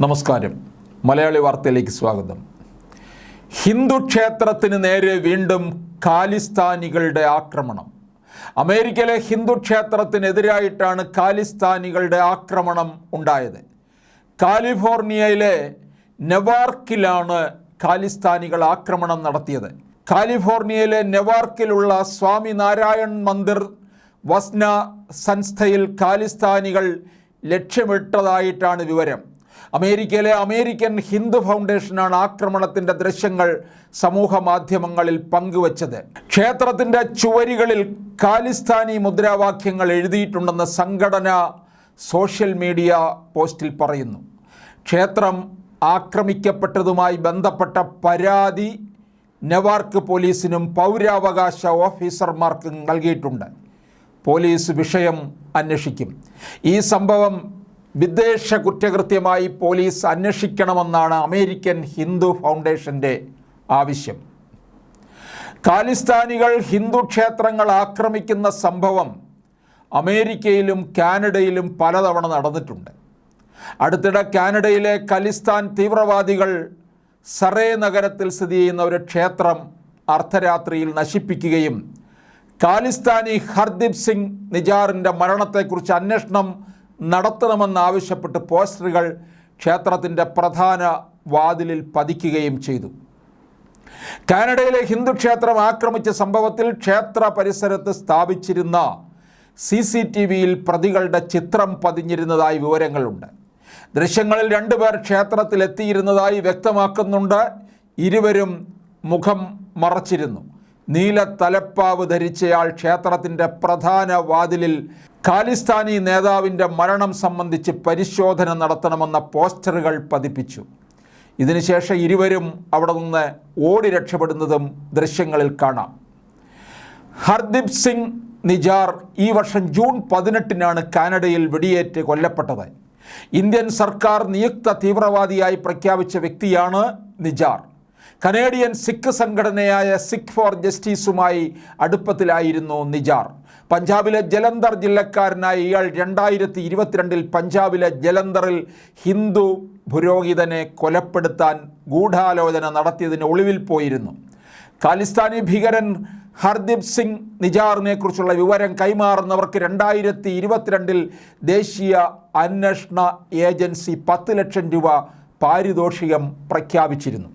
നമസ്കാരം. മലയാളി വാർത്തയിലേക്ക് സ്വാഗതം. ഹിന്ദു ക്ഷേത്രത്തിന് നേരെ വീണ്ടും ഖാലിസ്ഥാനികളുടെ ആക്രമണം. അമേരിക്കയിലെ ഹിന്ദു ക്ഷേത്രത്തിനെതിരായിട്ടാണ് ഖാലിസ്ഥാനികളുടെ ആക്രമണം ഉണ്ടായത്. കാലിഫോർണിയയിലെ നെവാർക്കിലാണ് ഖാലിസ്ഥാനികൾ ആക്രമണം നടത്തിയത്. കാലിഫോർണിയയിലെ നെവാർക്കിലുള്ള സ്വാമിനാരായൺ മന്ദിർ വസ്ന സംസ്ഥയിൽ ഖാലിസ്ഥാനികൾ ലക്ഷ്യമിട്ടതായിട്ടാണ് വിവരം. അമേരിക്കയിലെ അമേരിക്കൻ ഹിന്ദു ഫൗണ്ടേഷനാണ് ആക്രമണത്തിൻ്റെ ദൃശ്യങ്ങൾ സമൂഹ മാധ്യമങ്ങളിൽ പങ്കുവച്ചത്. ക്ഷേത്രത്തിൻ്റെ ചുവരുകളിൽ ഖാലിസ്ഥാനി മുദ്രാവാക്യങ്ങൾ എഴുതിയിട്ടുണ്ടെന്ന് സംഘടന സോഷ്യൽ മീഡിയ പോസ്റ്റിൽ പറയുന്നു. ക്ഷേത്രം ആക്രമിക്കപ്പെട്ടതുമായി ബന്ധപ്പെട്ട പരാതി നെവാർക്ക് പോലീസിനും പൗരാവകാശ ഓഫീസർമാർക്കും നൽകിയിട്ടുണ്ട്. പോലീസ് വിഷയം അന്വേഷിക്കും. ഈ സംഭവം വിദ്വേഷ കുറ്റകൃത്യമായി പോലീസ് അന്വേഷിക്കണമെന്നാണ് അമേരിക്കൻ ഹിന്ദു ഫൗണ്ടേഷൻ്റെ ആവശ്യം. ഖാലിസ്ഥാനികൾ ഹിന്ദു ക്ഷേത്രങ്ങൾ ആക്രമിക്കുന്ന സംഭവം അമേരിക്കയിലും കാനഡയിലും പലതവണ നടന്നിട്ടുണ്ട്. അടുത്തിടെ കാനഡയിലെ ഖലിസ്ഥാൻ തീവ്രവാദികൾ സറേ നഗരത്തിൽ സ്ഥിതി ചെയ്യുന്ന ഒരു ക്ഷേത്രം അർദ്ധരാത്രിയിൽ നശിപ്പിക്കുകയും ഖാലിസ്ഥാനി ഹർദീപ് സിംഗ് നിജാറിൻ്റെ മരണത്തെക്കുറിച്ച് അന്വേഷണം നടത്തണമെന്നാവശ്യപ്പെട്ട് പോസ്റ്ററുകൾ ക്ഷേത്രത്തിൻ്റെ പ്രധാന വാതിലിൽ പതിക്കുകയും ചെയ്തു. കാനഡയിലെ ഹിന്ദു ക്ഷേത്രം ആക്രമിച്ച സംഭവത്തിൽ ക്ഷേത്ര പരിസരത്ത് സ്ഥാപിച്ചിരുന്ന CCTVയിൽ പ്രതികളുടെ ചിത്രം പതിഞ്ഞിരുന്നതായി വിവരങ്ങളുണ്ട്. ദൃശ്യങ്ങളിൽ 2 പേർ ക്ഷേത്രത്തിലെത്തിയിരുന്നതായി വ്യക്തമാക്കുന്നുണ്ട്. ഇരുവരും മുഖം മറച്ചിരുന്നു. നീല തലപ്പാവ് ധരിച്ചയാൾ ക്ഷേത്രത്തിൻ്റെ പ്രധാന വാതിലിൽ ഖാലിസ്ഥാനി നേതാവിൻ്റെ മരണം സംബന്ധിച്ച് പരിശോധന നടത്തണമെന്ന പോസ്റ്ററുകൾ പതിപ്പിച്ചു. ഇതിനുശേഷം ഇരുവരും അവിടെ നിന്ന് ഓടി രക്ഷപ്പെടുന്നതും ദൃശ്യങ്ങളിൽ കാണാം. ഹർദീപ് സിംഗ് നിജാർ ഈ വർഷം ജൂൺ 18 കാനഡയിൽ വെടിയേറ്റ് കൊല്ലപ്പെട്ടത്. ഇന്ത്യൻ സർക്കാർ നിയുക്ത തീവ്രവാദിയായി പ്രഖ്യാപിച്ച വ്യക്തിയാണ് നിജാർ. കനേഡിയൻ സിഖ് സംഘടനയായ സിഖ് ഫോർ ജസ്റ്റിസുമായി അടുപ്പത്തിലായിരുന്നു നിജാർ. പഞ്ചാബിലെ ജലന്ധർ ജില്ലക്കാരനായ ഇയാൾ 2022 പഞ്ചാബിലെ ജലന്ധറിൽ ഹിന്ദു പുരോഹിതനെ കൊലപ്പെടുത്താൻ ഗൂഢാലോചന നടത്തിയതിന് ഒളിവിൽ പോയിരുന്നു. ഖാലിസ്ഥാനി ഭീകരൻ ഹർദീപ് സിംഗ് നിജാറിനെ കുറിച്ചുള്ള വിവരം കൈമാറുന്നവർക്ക് 2022 ദേശീയ അന്വേഷണ ഏജൻസി 10 ലക്ഷം രൂപ പാരിതോഷികം പ്രഖ്യാപിച്ചിരുന്നു.